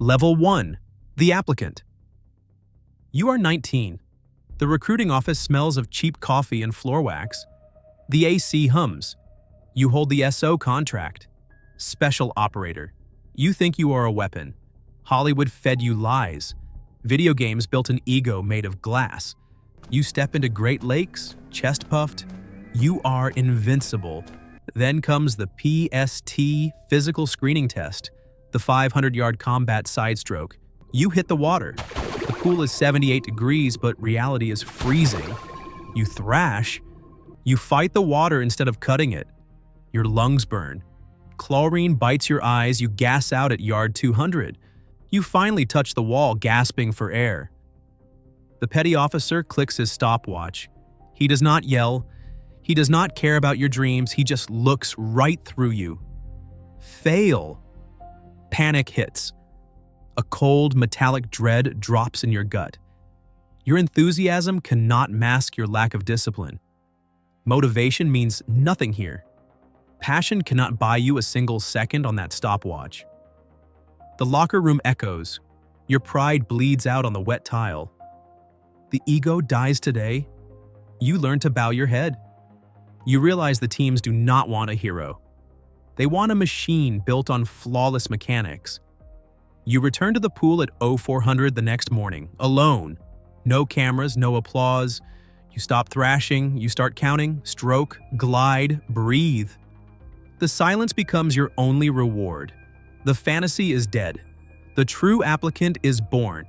Level 1. The Applicant. You are 19. The recruiting office smells of cheap coffee and floor wax. The AC hums. You hold the SO contract. Special Operator. You think you are a weapon. Hollywood fed you lies. Video games built an ego made of glass. You step into Great Lakes, chest puffed. You are invincible. Then comes the PST physical screening test, the 500-yard combat sidestroke. You hit the water. The pool is 78 degrees, but reality is freezing. You thrash. You fight the water instead of cutting it. Your lungs burn. Chlorine bites your eyes. You gas out at yard 200. You finally touch the wall, gasping for air. The petty officer clicks his stopwatch. He does not yell. He does not care about your dreams. He just looks right through you. Fail. Panic hits. A cold, metallic dread drops in your gut. Your enthusiasm cannot mask your lack of discipline. Motivation means nothing here. Passion cannot buy you a single second on that stopwatch. The locker room echoes. Your pride bleeds out on the wet tile. The ego dies today. You learn to bow your head. You realize the teams do not want a hero. They want a machine built on flawless mechanics. You return to the pool at 0400 the next morning, alone. No cameras, no applause. You stop thrashing, you start counting, stroke, glide, breathe. The silence becomes your only reward. The fantasy is dead. The true applicant is born.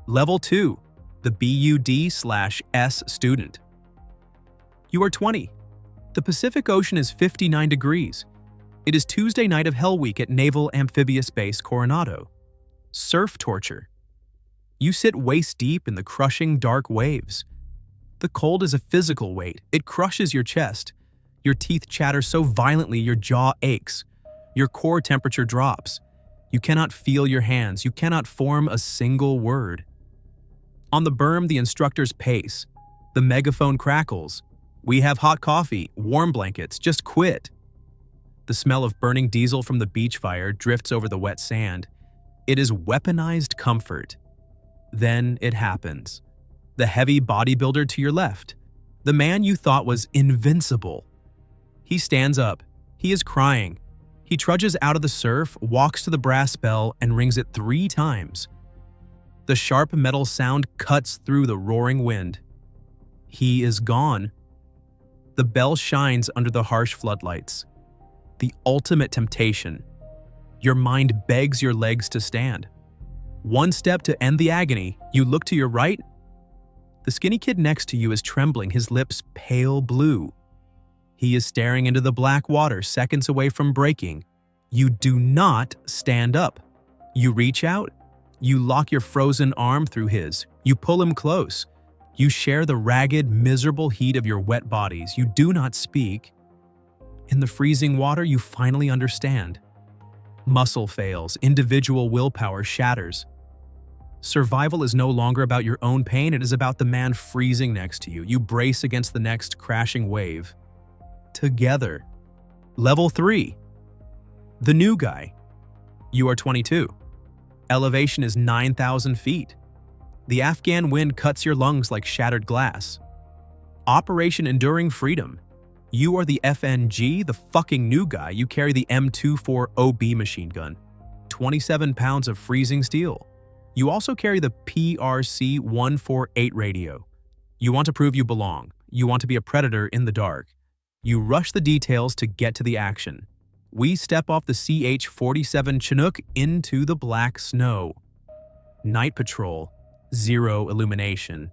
Level 2, the BUD/S student. You are 20. The Pacific Ocean is 59 degrees. It is Tuesday night of Hell Week at Naval Amphibious Base Coronado. Surf torture. You sit waist-deep in the crushing dark waves. The cold is a physical weight. It crushes your chest. Your teeth chatter so violently your jaw aches. Your core temperature drops. You cannot feel your hands. You cannot form a single word. On the berm, the instructors pace. The megaphone crackles. We have hot coffee, warm blankets, just quit. The smell of burning diesel from the beach fire drifts over the wet sand. It is weaponized comfort. Then it happens. The heavy bodybuilder to your left. The man you thought was invincible. He stands up. He is crying. He trudges out of the surf, walks to the brass bell, and rings it 3 times. The sharp metal sound cuts through the roaring wind. He is gone. The bell shines under the harsh floodlights. The ultimate temptation. Your mind begs your legs to stand. One step to end the agony, you look to your right. The skinny kid next to you is trembling, his lips pale blue. He is staring into the black water, seconds away from breaking. You do not stand up. You reach out. You lock your frozen arm through his. You pull him close. You share the ragged, miserable heat of your wet bodies. You do not speak. In the freezing water, you finally understand. Muscle fails. Individual willpower shatters. Survival is no longer about your own pain. It is about the man freezing next to you. You brace against the next crashing wave. Together. Level 3. The new guy. You are 22. Elevation is 9,000 feet. The Afghan wind cuts your lungs like shattered glass. Operation Enduring Freedom. You are the FNG, the fucking new guy. You carry the M24OB machine gun. 27 pounds of freezing steel. You also carry the PRC-148 radio. You want to prove you belong. You want to be a predator in the dark. You rush the details to get to the action. We step off the CH-47 Chinook into the black snow. Night patrol. Zero illumination.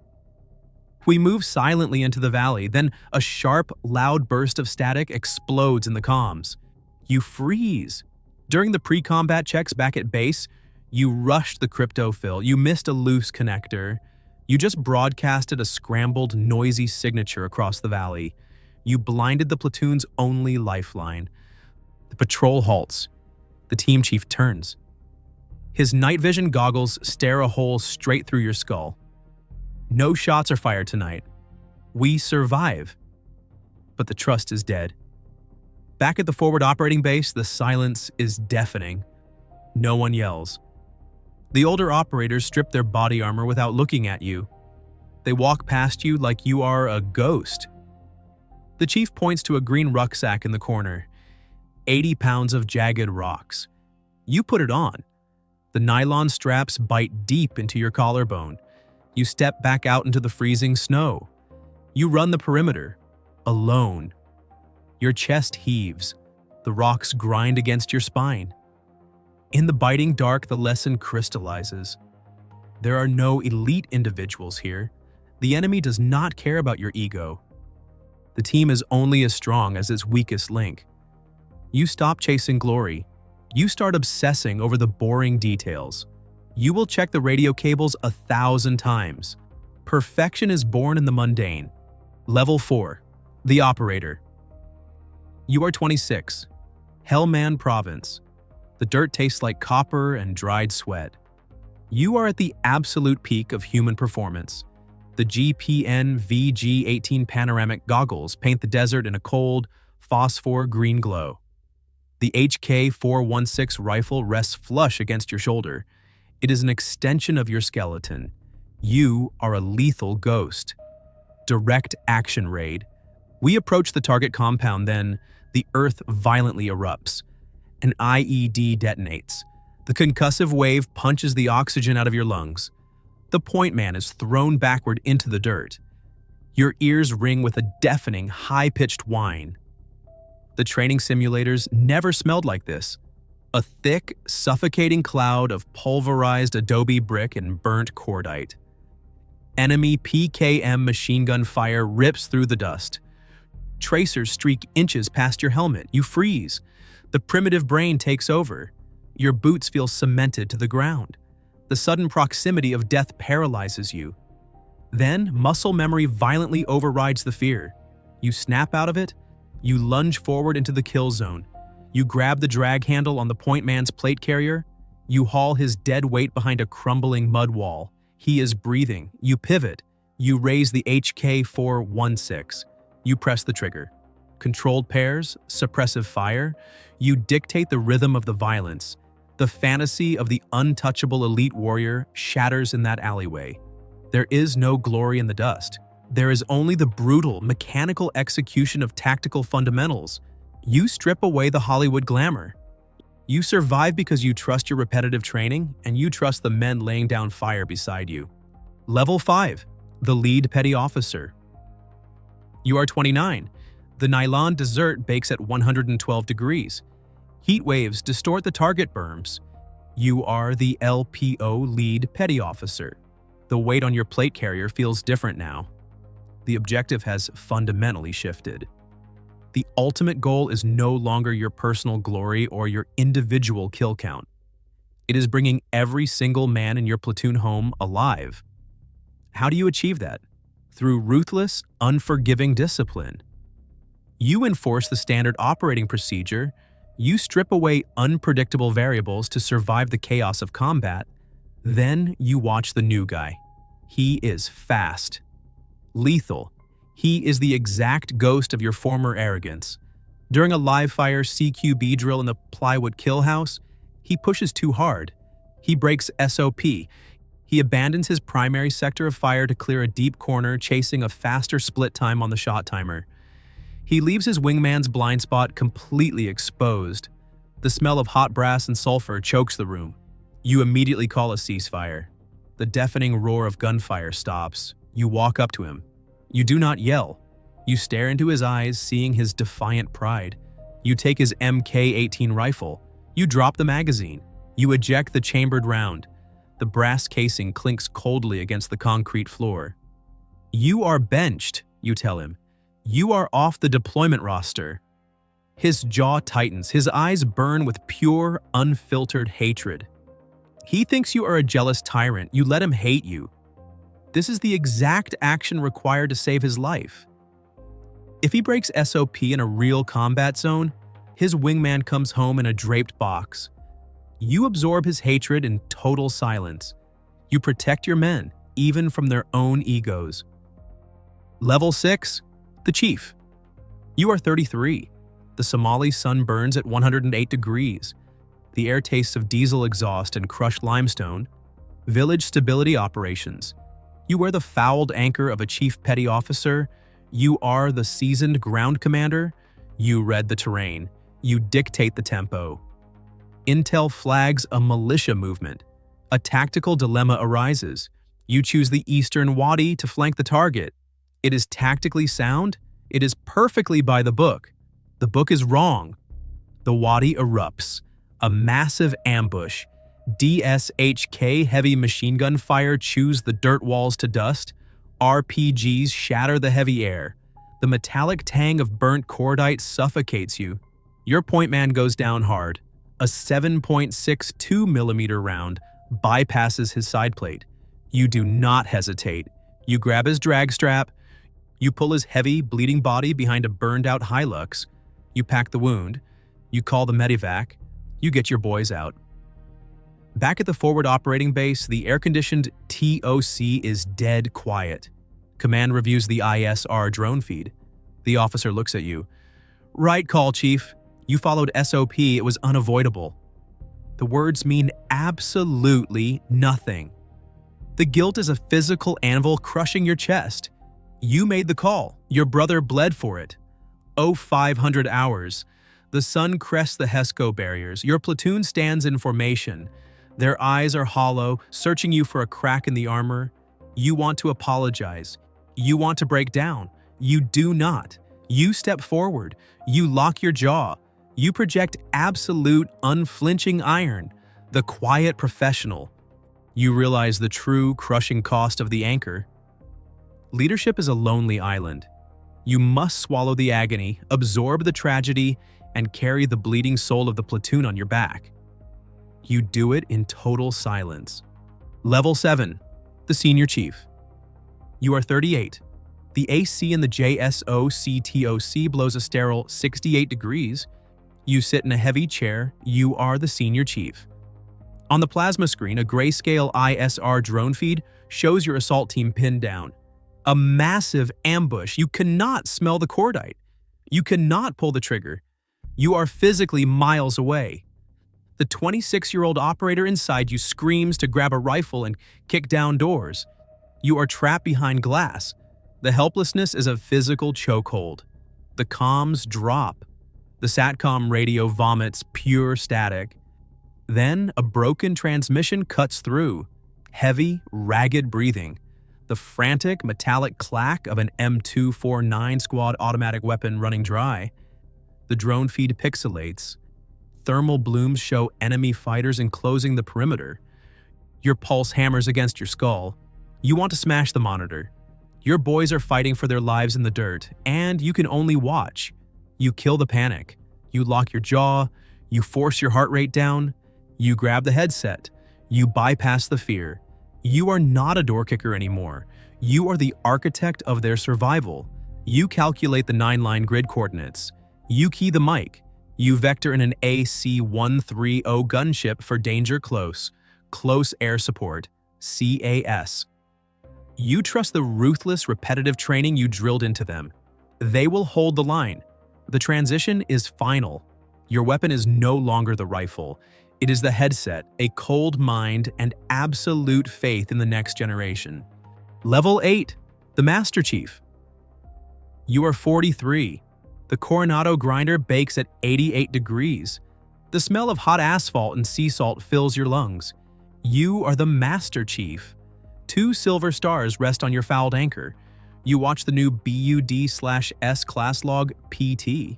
We move silently into the valley, then a sharp, loud burst of static explodes in the comms. You freeze. During the pre-combat checks back at base, you rushed the cryptofill. You missed a loose connector. You just broadcasted a scrambled, noisy signature across the valley. You blinded the platoon's only lifeline. The patrol halts. The team chief turns. His night vision goggles stare a hole straight through your skull. No shots are fired tonight. We survive. But the trust is dead. Back at the forward operating base, the silence is deafening. No one yells. The older operators strip their body armor without looking at you. They walk past you like you are a ghost. The chief points to a green rucksack in the corner. 80 pounds of jagged rocks. You put it on. The nylon straps bite deep into your collarbone. You step back out into the freezing snow. You run the perimeter, alone. Your chest heaves. The rocks grind against your spine. In the biting dark, the lesson crystallizes. There are no elite individuals here. The enemy does not care about your ego. The team is only as strong as its weakest link. You stop chasing glory. You start obsessing over the boring details. You will check the radio cables 1,000 times. Perfection is born in the mundane. Level 4. The Operator. You are 26. Hellman Province. The dirt tastes like copper and dried sweat. You are at the absolute peak of human performance. The GPN VG-18 panoramic goggles paint the desert in a cold, phosphor green glow. The HK-416 rifle rests flush against your shoulder. It is an extension of your skeleton. You are a lethal ghost. Direct action raid. We approach the target compound, then the earth violently erupts. An IED detonates. The concussive wave punches the oxygen out of your lungs. The point man is thrown backward into the dirt. Your ears ring with a deafening, high-pitched whine. The training simulators never smelled like this. A thick, suffocating cloud of pulverized adobe brick and burnt cordite. Enemy PKM machine gun fire rips through the dust. Tracers streak inches past your helmet. You freeze. The primitive brain takes over. Your boots feel cemented to the ground. The sudden proximity of death paralyzes you. Then, muscle memory violently overrides the fear. You snap out of it. You lunge forward into the kill zone. You grab the drag handle on the point man's plate carrier. You haul his dead weight behind a crumbling mud wall. He is breathing. You pivot. You raise the HK-416. You press the trigger. Controlled pairs, suppressive fire. You dictate the rhythm of the violence. The fantasy of the untouchable elite warrior shatters in that alleyway. There is no glory in the dust. There is only the brutal, mechanical execution of tactical fundamentals. You strip away the Hollywood glamour. You survive because you trust your repetitive training, and you trust the men laying down fire beside you. Level 5. The Lead Petty Officer. You are 29. The nylon desert bakes at 112 degrees. Heat waves distort the target berms. You are the LPO Lead Petty Officer. The weight on your plate carrier feels different now. The objective has fundamentally shifted. The ultimate goal is no longer your personal glory or your individual kill count. It is bringing every single man in your platoon home alive. How do you achieve that? Through ruthless, unforgiving discipline. You enforce the standard operating procedure. You strip away unpredictable variables to survive the chaos of combat. Then you watch the new guy. He is fast. Lethal. He is the exact ghost of your former arrogance. During a live-fire CQB drill in the plywood kill house, he pushes too hard. He breaks SOP. He abandons his primary sector of fire to clear a deep corner, chasing a faster split time on the shot timer. He leaves his wingman's blind spot completely exposed. The smell of hot brass and sulfur chokes the room. You immediately call a ceasefire. The deafening roar of gunfire stops. You walk up to him. You do not yell. You stare into his eyes, seeing his defiant pride. You take his MK-18 rifle. You drop the magazine. You eject the chambered round. The brass casing clinks coldly against the concrete floor. You are benched, you tell him. You are off the deployment roster. His jaw tightens. His eyes burn with pure, unfiltered hatred. He thinks you are a jealous tyrant. You let him hate you. This is the exact action required to save his life. If he breaks SOP in a real combat zone, his wingman comes home in a draped box. You absorb his hatred in total silence. You protect your men, even from their own egos. Level 6. The Chief. You are 33. The Somali sun burns at 108 degrees. The air tastes of diesel exhaust and crushed limestone. Village stability operations. You are the fouled anchor of a chief petty officer. You are the seasoned ground commander. You read the terrain. You dictate the tempo. Intel flags a militia movement. A tactical dilemma arises. You choose the eastern wadi to flank the target. It is tactically sound. It is perfectly by the book. The book is wrong. The wadi erupts. A massive ambush. DSHK heavy machine gun fire chews the dirt walls to dust. RPGs shatter the heavy air. The metallic tang of burnt cordite suffocates you. Your point man goes down hard. A 7.62 millimeter round bypasses his side plate. You do not hesitate. You grab his drag strap. You pull his heavy, bleeding body behind a burned-out Hilux. You pack the wound. You call the medevac. You get your boys out. Back at the forward operating base, the air-conditioned TOC is dead quiet. Command reviews the ISR drone feed. The officer looks at you. Right call, Chief. You followed SOP. It was unavoidable. The words mean absolutely nothing. The guilt is a physical anvil crushing your chest. You made the call. Your brother bled for it. 0500 hours. The sun crests the HESCO barriers. Your platoon stands in formation. Their eyes are hollow, searching you for a crack in the armor. You want to apologize. You want to break down. You do not. You step forward. You lock your jaw. You project absolute, unflinching iron, the quiet professional. You realize the true, crushing cost of the anchor. Leadership is a lonely island. You must swallow the agony, absorb the tragedy, and carry the bleeding soul of the platoon on your back. You do it in total silence. Level 7. The Senior Chief. You are 38. The AC in the JSOCTOC blows a sterile 68 degrees. You sit in a heavy chair. You are the Senior Chief. On the plasma screen, a grayscale ISR drone feed shows your assault team pinned down. A massive ambush. You cannot smell the cordite. You cannot pull the trigger. You are physically miles away. The 26-year-old operator inside you screams to grab a rifle and kick down doors. You are trapped behind glass. The helplessness is a physical chokehold. The comms drop. The SATCOM radio vomits pure static. Then a broken transmission cuts through. Heavy, ragged breathing. The frantic, metallic clack of an M249 squad automatic weapon running dry. The drone feed pixelates. Thermal blooms show enemy fighters enclosing the perimeter. Your pulse hammers against your skull. You want to smash the monitor. Your boys are fighting for their lives in the dirt, and you can only watch. You kill the panic. You lock your jaw. You force your heart rate down. You grab the headset. You bypass the fear. You are not a door kicker anymore. You are the architect of their survival. You calculate the 9-line grid coordinates. You key the mic. You vector in an AC-130 gunship for danger close. Close air support. CAS. You trust the ruthless, repetitive training you drilled into them. They will hold the line. The transition is final. Your weapon is no longer the rifle. It is the headset, a cold mind, and absolute faith in the next generation. Level 8. The Master Chief. You are 43. The Coronado grinder bakes at 88 degrees. The smell of hot asphalt and sea salt fills your lungs. You are the Master Chief. 2 silver stars rest on your fouled anchor. You watch the new BUD/S class log PT.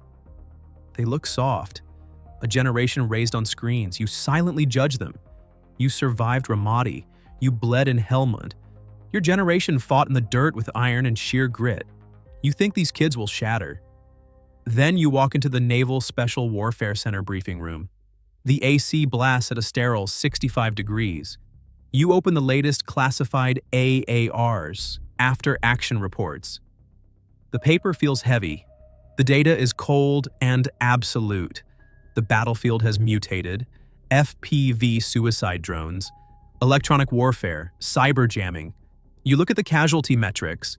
They look soft. A generation raised on screens. You silently judge them. You survived Ramadi. You bled in Helmand. Your generation fought in the dirt with iron and sheer grit. You think these kids will shatter. Then you walk into the Naval Special Warfare Center briefing room. The AC blasts at a sterile 65 degrees. You open the latest classified AARs, after action reports. The paper feels heavy. The data is cold and absolute. The battlefield has mutated. FPV suicide drones, electronic warfare, cyber jamming. You look at the casualty metrics.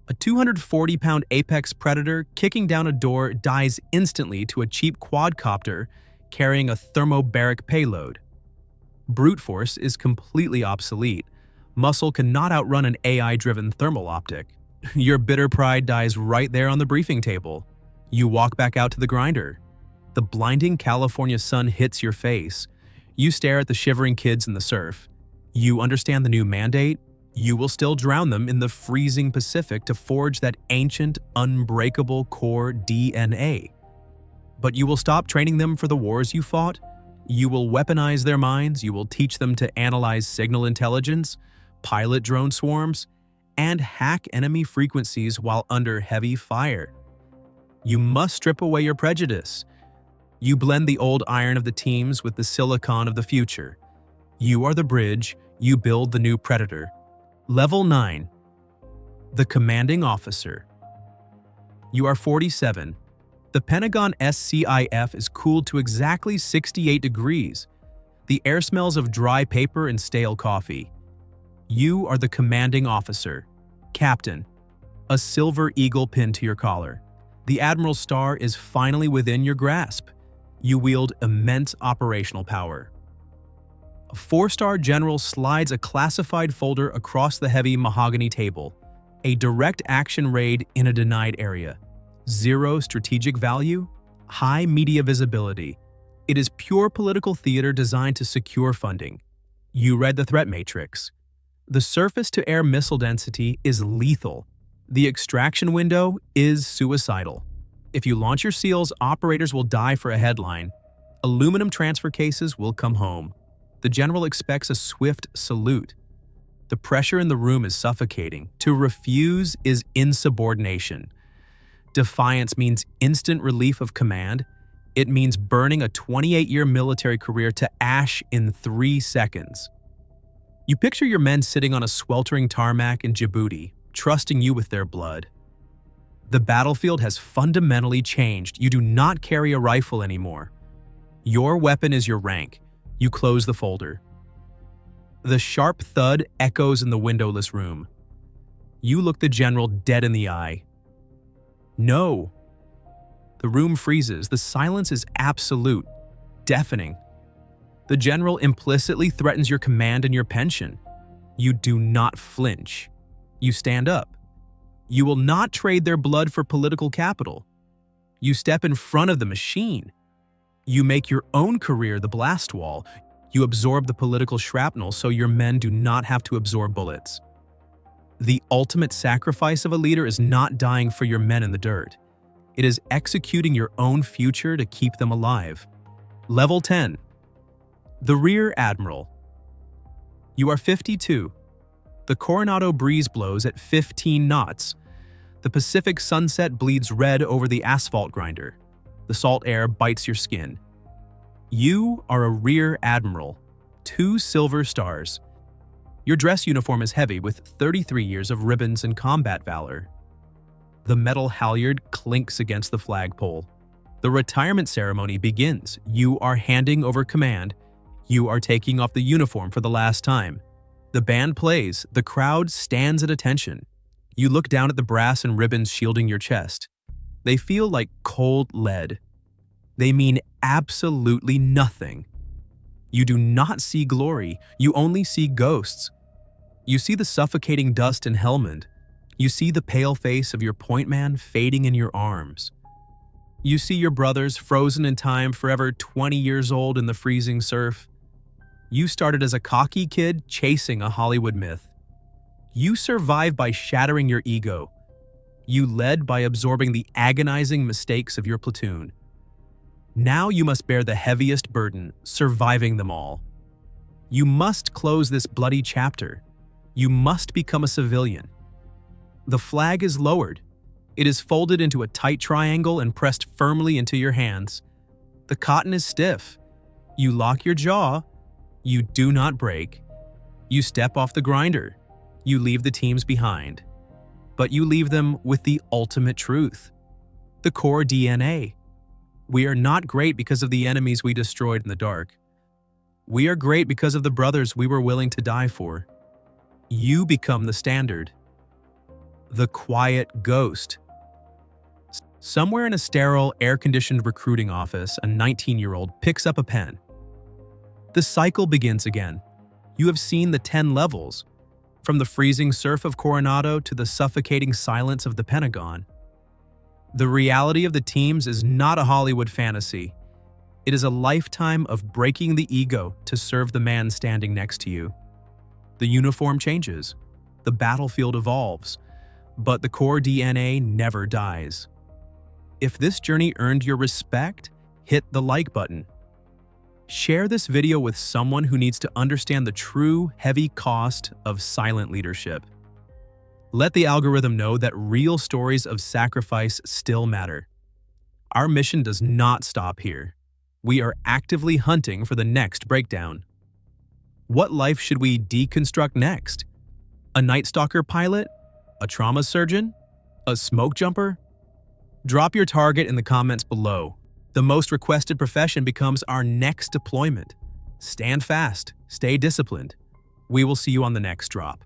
A 240-pound apex predator kicking down a door dies instantly to a cheap quadcopter carrying a thermobaric payload. Brute force is completely obsolete. Muscle cannot outrun an AI-driven thermal optic. Your bitter pride dies right there on the briefing table. You walk back out to the grinder. The blinding California sun hits your face. You stare at the shivering kids in the surf. You understand the new mandate. You will still drown them in the freezing Pacific to forge that ancient, unbreakable core DNA. But you will stop training them for the wars you fought. You will weaponize their minds. You will teach them to analyze signal intelligence, pilot drone swarms, and hack enemy frequencies while under heavy fire. You must strip away your prejudice. You blend the old iron of the teams with the silicon of the future. You are the bridge. You build the new predator. Level 9. The Commanding Officer. You are 47. The Pentagon SCIF is cooled to exactly 68 degrees. The air smells of dry paper and stale coffee. You are the Commanding Officer. Captain. A silver eagle pinned to your collar. The Admiral's star is finally within your grasp. You wield immense operational power. A 4-star general slides a classified folder across the heavy mahogany table. A direct action raid in a denied area. 0 strategic value, high media visibility. It is pure political theater designed to secure funding. You read the threat matrix. The surface-to-air missile density is lethal. The extraction window is suicidal. If you launch your SEALs, operators will die for a headline. Aluminum transfer cases will come home. The general expects a swift salute. The pressure in the room is suffocating. To refuse is insubordination. Defiance means instant relief of command. It means burning a 28-year military career to ash in 3 seconds. You picture your men sitting on a sweltering tarmac in Djibouti, trusting you with their blood. The battlefield has fundamentally changed. You do not carry a rifle anymore. Your weapon is your rank. You close the folder. The sharp thud echoes in the windowless room. You look the general dead in the eye. No. The room freezes. The silence is absolute, deafening. The general implicitly threatens your command and your pension. You do not flinch. You stand up. You will not trade their blood for political capital. You step in front of the machine. You make your own career the blast wall. You absorb the political shrapnel so your men do not have to absorb bullets. The ultimate sacrifice of a leader is not dying for your men in the dirt. It is executing your own future to keep them alive. Level 10. The Rear Admiral. You are 52. The Coronado breeze blows at 15 knots. The Pacific sunset bleeds red over the asphalt grinder. The salt air bites your skin. You are a Rear Admiral. 2 silver stars. Your dress uniform is heavy with 33 years of ribbons and combat valor. The metal halyard clinks against the flagpole. The retirement ceremony begins. You are handing over command. You are taking off the uniform for the last time. The band plays. The crowd stands at attention. You look down at the brass and ribbons shielding your chest. They feel like cold lead. They mean absolutely nothing. You do not see glory. You only see ghosts. You see the suffocating dust in Helmand. You see the pale face of your point man fading in your arms. You see your brothers frozen in time, forever 20 years old in the freezing surf. You started as a cocky kid chasing a Hollywood myth. You survived by shattering your ego. You led by absorbing the agonizing mistakes of your platoon. Now you must bear the heaviest burden, surviving them all. You must close this bloody chapter. You must become a civilian. The flag is lowered. It is folded into a tight triangle and pressed firmly into your hands. The cotton is stiff. You lock your jaw. You do not break. You step off the grinder. You leave the teams behind. But you leave them with the ultimate truth. The core DNA. We are not great because of the enemies we destroyed in the dark. We are great because of the brothers we were willing to die for. You become the standard. The quiet ghost. Somewhere in a sterile, air-conditioned recruiting office, a 19-year-old picks up a pen. The cycle begins again. You have seen the 10 levels, from the freezing surf of Coronado to the suffocating silence of the Pentagon. The reality of the teams is not a Hollywood fantasy. It is a lifetime of breaking the ego to serve the man standing next to you. The uniform changes, the battlefield evolves, but the core DNA never dies. If this journey earned your respect, hit the like button. Share this video with someone who needs to understand the true heavy cost of silent leadership. Let the algorithm know that real stories of sacrifice still matter. Our mission does not stop here. We are actively hunting for the next breakdown. What life should we deconstruct next? A Night Stalker pilot? A trauma surgeon? A smoke jumper? Drop your target in the comments below. The most requested profession becomes our next deployment. Stand fast, stay disciplined. We will see you on the next drop.